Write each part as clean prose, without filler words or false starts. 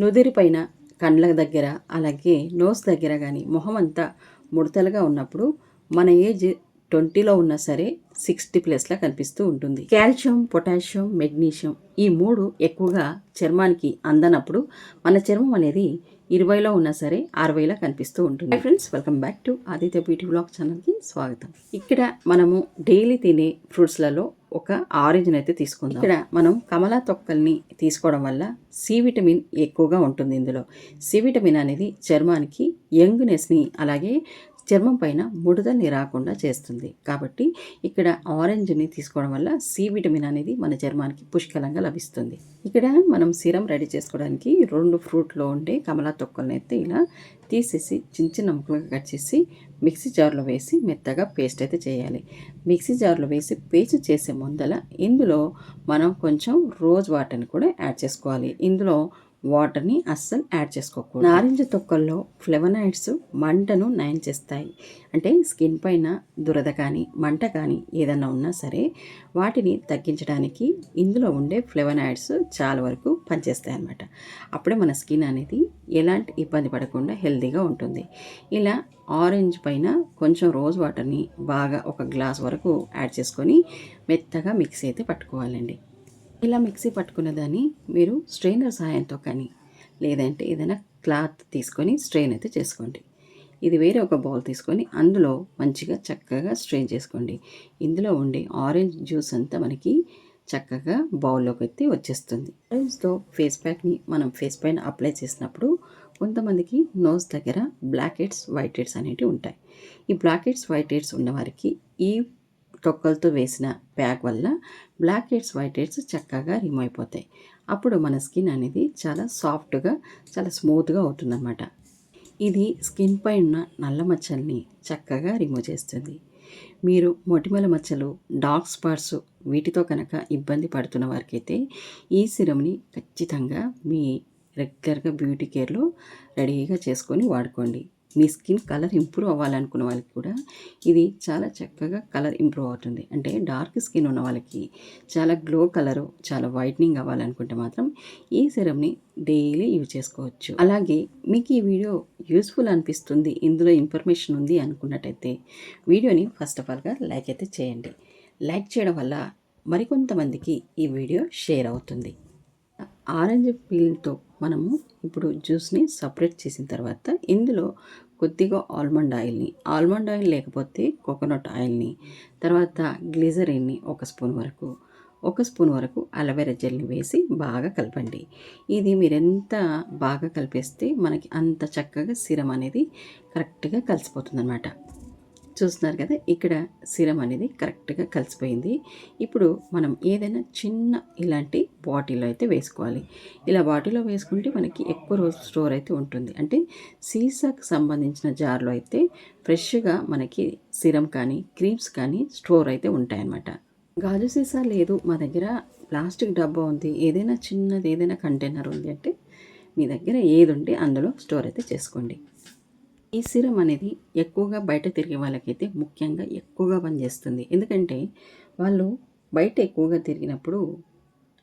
నుదిరి పైన కండ్ల దగ్గర అలాగే నోస్ దగ్గర కానీ మొహం అంతా ముడతలుగా ఉన్నప్పుడు మన ఏజ్ 20లో ఉన్నా సరే 60+లా కనిపిస్తూ ఉంటుంది. కాల్షియం, పొటాషియం, మెగ్నీషియం ఈ 3 ఎక్కువగా చర్మానికి అందనప్పుడు మన చర్మం అనేది 20లో ఉన్నా సరే 60లా కనిపిస్తూ ఉంటుంది. Friends, welcome back to Aditya beauty vlog ఛానల్కి స్వాగతం. ఇక్కడ మనము డైలీ తినే ఫ్రూట్స్లలో ఒక ఆరెంజ్ని అయితే తీసుకుందాం. ఇక్కడ మనం కమలా తొక్కల్ని తీసుకోవడం వల్ల సి విటమిన్ ఎక్కువగా ఉంటుంది. ఇందులో సి విటమిన్ అనేది చర్మానికి యంగ్నెస్ని అలాగే చర్మం పైన ముడతల్ని రాకుండా చేస్తుంది. కాబట్టి ఇక్కడ ఆరెంజ్ని తీసుకోవడం వల్ల సి విటమిన్ అనేది మన చర్మానికి పుష్కలంగా లభిస్తుంది. ఇక్కడ మనం సిరం రెడీ చేసుకోవడానికి 2 ఫ్రూట్లో ఉండే కమలా తొక్కల్ని అయితే ఇలా తీసేసి చిన్న చిన్న ముక్కలుగా కట్ చేసి మిక్సీ జార్లో వేసి మెత్తగా పేస్ట్ అయితే చేయాలి. మిక్సీ జార్లో వేసి పేస్ట్ చేసే ముందల ఇందులో మనం కొంచెం రోజ్ వాటర్ని కూడా యాడ్ చేసుకోవాలి. ఇందులో వాటర్ని అస్సలు యాడ్ చేసుకోకూడదు. నారింజ తొక్కల్లో ఫ్లెవనాయిడ్స్ మంటను నయం చేస్తాయి. అంటే స్కిన్ పైన దురద కానీ మంట కానీ ఏదన్నా ఉన్నా సరే వాటిని తగ్గించడానికి ఇందులో ఉండే ఫ్లెవనాయిడ్స్ చాలా వరకు పనిచేస్తాయి అన్నమాట. అప్పుడే మన స్కిన్ అనేది ఎలాంటి ఇబ్బంది పడకుండా హెల్తీగా ఉంటుంది. ఇలా ఆరెంజ్ పైన కొంచెం రోజ్ వాటర్ని బాగా 1 గ్లాస్ వరకు యాడ్ చేసుకొని మెత్తగా మిక్సీ అయితే పట్టుకోవాలండి. ఇలా మిక్సీ పట్టుకున్న దాన్ని మీరు స్ట్రెయినర్ సహాయంతో కానీ లేదంటే ఏదైనా క్లాత్ తీసుకొని స్ట్రెయిన్ అయితే చేసుకోండి. ఇది వేరే ఒక బౌల్ తీసుకొని అందులో మంచిగా చక్కగా స్ట్రెయిన్ చేసుకోండి. ఇందులో ఉండే ఆరెంజ్ జ్యూస్ అంతా మనకి చక్కగా బౌల్లోకి అయితే వచ్చేస్తుంది. ఆరెంజ్తో ఫేస్ ప్యాక్ని మనం ఫేస్ పైన అప్లై చేసినప్పుడు కొంతమందికి నోస్ దగ్గర బ్లాక్ హెడ్స్, వైట్ హెడ్స్ అనేవి ఉంటాయి. ఈ బ్లాక్ హెడ్స్, వైట్ హెడ్స్ ఉన్నవారికి ఈ తొక్కలతో వేసిన ప్యాక్ వల్ల బ్లాక్ హెడ్స్, వైట్ హెడ్స్ చక్కగా రిమూవ్ అయిపోతాయి. అప్పుడు మన స్కిన్ అనేది చాలా సాఫ్ట్గా చాలా స్మూత్గా అవుతుందన్నమాట. ఇది స్కిన్ పై ఉన్న నల్ల మచ్చల్ని చక్కగా రిమూవ్ చేస్తుంది. మీరు మొటిమల మచ్చలు, డార్క్ స్పాట్స్ వీటితో కనుక ఇబ్బంది పడుతున్న వారికైతే ఈ సిరంని ఖచ్చితంగా మీ రెగ్యులర్గా బ్యూటీ కేర్లో రెడీగా చేసుకొని వాడుకోండి. మీ స్కిన్ కలర్ ఇంప్రూవ్ అవ్వాలనుకున్న వాళ్ళకి కూడా ఇది చాలా చక్కగా కలర్ ఇంప్రూవ్ అవుతుంది. అంటే డార్క్ స్కిన్ ఉన్న వాళ్ళకి చాలా గ్లో కలరు, చాలా వైట్నింగ్ అవ్వాలనుకుంటే మాత్రం ఈ సిరంని డైలీ యూజ్ చేసుకోవచ్చు. అలాగే మీకు ఈ వీడియో యూస్ఫుల్ అనిపిస్తుంది, ఇందులో ఇన్ఫర్మేషన్ ఉంది అనుకున్నట్టయితే వీడియోని ఫస్ట్ ఆఫ్ ఆల్గా లైక్ అయితే చేయండి. లైక్ చేయడం వల్ల మరికొంతమందికి ఈ వీడియో షేర్ అవుతుంది. ఆరెంజ్ పీల్తో మనము ఇప్పుడు జ్యూస్ని సపరేట్ చేసిన తర్వాత ఇందులో కొద్దిగా ఆల్మండ్ ఆయిల్ లేకపోతే కోకోనట్ ఆయిల్ని, తర్వాత గ్లిజరిన్ని 1 స్పూన్ వరకు అలోవెరా జెల్ని వేసి బాగా కలపండి. ఇది మీరెంత బాగా కలిపేస్తే మనకి అంత చక్కగా సిరం అనేది కరెక్ట్గా కలిసిపోతుందన్నమాట. చూస్తున్నారు కదా, ఇక్కడ సిరం అనేది కరెక్ట్గా కలిసిపోయింది. ఇప్పుడు మనం ఏదైనా చిన్న ఇలాంటి బాటిల్లో అయితే వేసుకోవాలి. ఇలా బాటిల్లో వేసుకుంటే మనకి ఎక్కువ రోజు స్టోర్ అయితే ఉంటుంది. అంటే సీసాకు సంబంధించిన జార్లో అయితే ఫ్రెష్గా మనకి సిరం కానీ క్రీమ్స్ కానీ స్టోర్ అయితే ఉంటాయన్నమాట. గాజు సీసా లేదు మా దగ్గర, ప్లాస్టిక్ డబ్బా ఉంది, ఏదైనా చిన్నది ఏదైనా కంటైనర్ ఉంది అంటే మీ దగ్గర ఏది ఉంటే అందులో స్టోర్ అయితే చేసుకోండి. ఈ సిరం అనేది ఎక్కువగా బయట తిరిగే వాళ్ళకైతే ముఖ్యంగా ఎక్కువగా పనిచేస్తుంది. ఎందుకంటే వాళ్ళు బయట ఎక్కువగా తిరిగినప్పుడు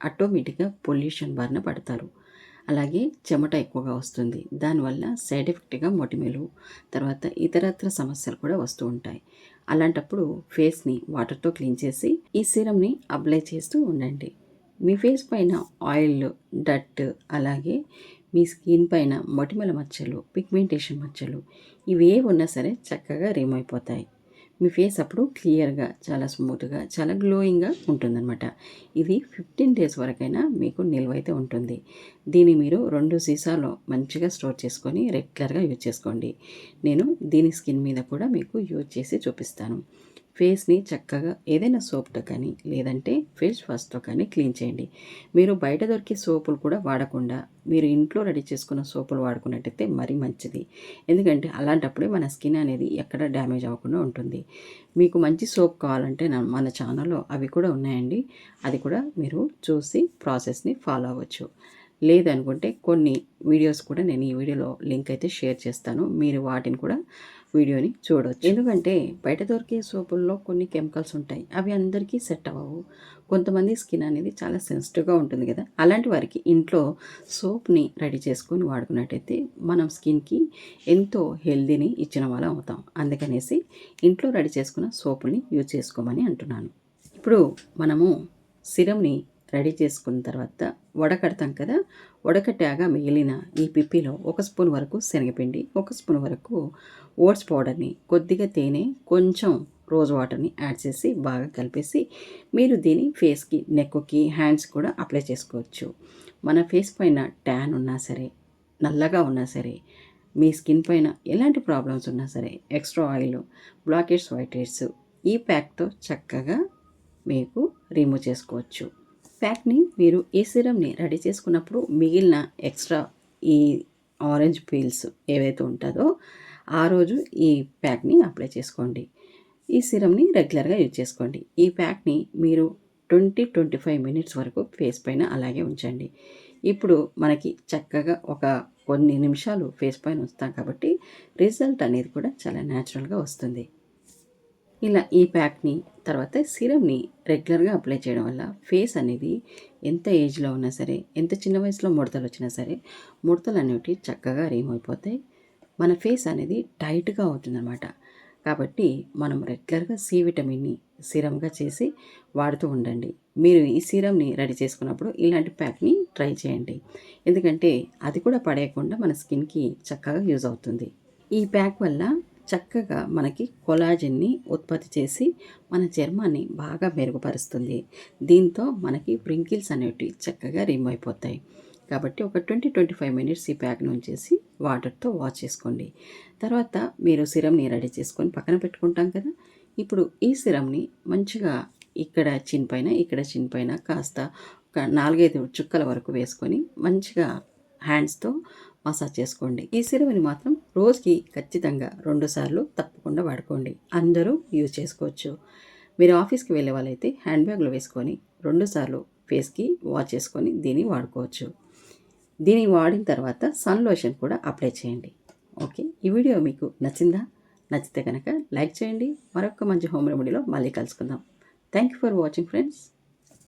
ఆటోమేటిక్గా పొల్యూషన్ బారిన పడతారు. అలాగే చెమట ఎక్కువగా వస్తుంది. దానివల్ల సైడ్ ఎఫెక్ట్గా మొటిమలు, తర్వాత ఇతరత్ర సమస్యలు కూడా వస్తూ ఉంటాయి. అలాంటప్పుడు ఫేస్ని వాటర్తో క్లీన్ చేసి ఈ సిరంని అప్లై చేస్తూ ఉండండి. మీ ఫేస్ పైన ఆయిల్, డట్, అలాగే మీ స్కిన్ పైన మొటిమల మచ్చలు, పిగ్మెంటేషన్ మచ్చలు ఇవే ఉన్నా సరే చక్కగా రిమూవ్ అయిపోతాయి. మీ ఫేస్ అప్పుడు క్లియర్గా, చాలా స్మూత్గా, చాలా గ్లోయింగ్గా ఉంటుందన్నమాట. ఇది 15 డేస్ వరకైనా మీకు నిల్వ అయితే ఉంటుంది. దీన్ని మీరు 2 సీసాలో మంచిగా స్టోర్ చేసుకొని రెగ్యులర్గా యూజ్ చేసుకోండి. నేను దీని స్కిన్ మీద కూడా మీకు యూజ్ చేసి చూపిస్తాను. ఫేస్ని చక్కగా ఏదైనా సోప్తో కానీ లేదంటే ఫేస్ వాష్తో కానీ క్లీన్ చేయండి. మీరు బయట దొరికే సోపులు కూడా వాడకుండా మీరు ఇంట్లో రెడీ చేసుకున్న సోపులు వాడుకున్నట్టయితే మరీ మంచిది. ఎందుకంటే అలాంటప్పుడే మన స్కిన్ అనేది ఎక్కడ డ్యామేజ్ అవ్వకుండా ఉంటుంది. మీకు మంచి సోప్ కావాలంటే మన ఛానల్లో అవి కూడా ఉన్నాయండి. అది కూడా మీరు చూసి ప్రాసెస్ని ఫాలో అవ్వచ్చు. లేదనుకుంటే కొన్ని వీడియోస్ కూడా నేను ఈ వీడియోలో లింక్ అయితే షేర్ చేస్తాను. మీరు వాటిని కూడా వీడియోని చూడవచ్చు. ఎందుకంటే బయట దొరికే సోపుల్లో కొన్ని కెమికల్స్ ఉంటాయి, అవి అందరికీ సెట్ అవ్వవు. కొంతమంది స్కిన్ అనేది చాలా సెన్సిటివ్గా ఉంటుంది కదా, అలాంటి వారికి ఇంట్లో సోప్ని రెడీ చేసుకొని వాడుకున్నట్టయితే మనం స్కిన్కి ఎంతో హెల్దీని ఇచ్చిన వాళ్ళం అవుతాం. అందుకనేసి ఇంట్లో రెడీ చేసుకున్న సోపుని యూజ్ చేసుకోమని అంటున్నాను. ఇప్పుడు మనము సిరమ్ని రెడీ చేసుకున్న తర్వాత వడకడతాం కదా, వడకట్టాక మిగిలిన ఈ పిప్పిలో 1 స్పూన్ వరకు శనగపిండి, 1 స్పూన్ వరకు ఓట్స్ పౌడర్ని, కొద్దిగా తేనె, కొంచెం రోజ్ వాటర్ని యాడ్ చేసి బాగా కలిపేసి మీరు దీన్ని ఫేస్కి, నెక్కి, హ్యాండ్స్ కూడా అప్లై చేసుకోవచ్చు. మన ఫేస్ పైన ట్యాన్ ఉన్నా సరే, నల్లగా ఉన్నా సరే, మీ స్కిన్ పైన ఎలాంటి ప్రాబ్లమ్స్ ఉన్నా సరే, extra oil, black heads, white heads ఈ ప్యాక్తో చక్కగా మీకు రిమూవ్ చేసుకోవచ్చు. ప్యాక్ని మీరు ఈ సిరమ్ని రెడీ చేసుకున్నప్పుడు మిగిలిన ఎక్స్ట్రా ఈ ఆరెంజ్ పీల్స్ ఏవైతే ఉంటుందో ఆ రోజు ఈ ప్యాక్ని అప్లై చేసుకోండి. ఈ సిరమ్ని రెగ్యులర్గా యూజ్ చేసుకోండి. ఈ ప్యాక్ని మీరు 20-25 మినిట్స్ వరకు ఫేస్ పైన అలాగే ఉంచండి. ఇప్పుడు మనకి చక్కగా ఒక కొన్ని నిమిషాలు ఫేస్ పైన ఉంచుతాం కాబట్టి రిజల్ట్ అనేది కూడా చాలా న్యాచురల్గా వస్తుంది. ఇలా ఈ ప్యాక్ని తర్వాత సిరమ్ని రెగ్యులర్గా అప్లై చేయడం వల్ల ఫేస్ అనేది ఎంత ఏజ్లో ఉన్నా సరే, ఎంత చిన్న వయసులో ముడతలు వచ్చినా సరే, ముడతలు అనేవి చక్కగా రిమూవ్ అయిపోతాయి. మన ఫేస్ అనేది టైట్గా అవుతుందన్నమాట. కాబట్టి మనం రెగ్యులర్గా సి విటమిన్ని సిరమ్గా చేసి వాడుతూ ఉండండి. మీరు ఈ సిరమ్ని రెడీ చేసుకున్నప్పుడు ఇలాంటి ప్యాక్ని ట్రై చేయండి. ఎందుకంటే అది కూడా పడేయకుండా మన స్కిన్కి చక్కగా యూజ్ అవుతుంది. ఈ ప్యాక్ వల్ల చక్కగా మనకి కొలాజన్ని ఉత్పత్తి చేసి మన చర్మాన్ని బాగా మెరుగుపరుస్తుంది. దీంతో మనకి వ్రింకిల్స్ అనేవి చక్కగా రిమూవ్ అయిపోతాయి. కాబట్టి ఒక 20-25 మినిట్స్ ఈ ప్యాక్ని ఉంచేసి వాటర్తో వాష్ చేసుకోండి. తర్వాత మీరు సిరమ్ని రెడీ చేసుకొని పక్కన పెట్టుకుంటాం కదా. ఇప్పుడు ఈ సిరమ్ని మంచిగా ఇక్కడ చిన్ పైన కాస్త ఒక 4-5 చుక్కల వరకు వేసుకొని మంచిగా హ్యాండ్స్తో మసాజ్ చేసుకోండి. ఈ సిరమ్ని మాత్రం రోజుకి ఖచ్చితంగా 2 సార్లు తప్పకుండా వాడుకోండి. అందరూ యూజ్ చేసుకోవచ్చు. మీరు ఆఫీస్కి వెళ్ళే వాళ్ళైతే హ్యాండ్ బ్యాగ్లో వేసుకొని 2 సార్లు ఫేస్కి వాష్ చేసుకొని దీన్ని వాడుకోవచ్చు. దీన్ని వాడిన తర్వాత సన్ లోషన్ కూడా అప్లై చేయండి. ఓకే, ఈ వీడియో మీకు నచ్చిందా? నచ్చితే కనుక లైక్ చేయండి. మరొక మంచి హోమ్ రెమెడీలో మళ్ళీ కలుసుకుందాం. Thank you for watching friends.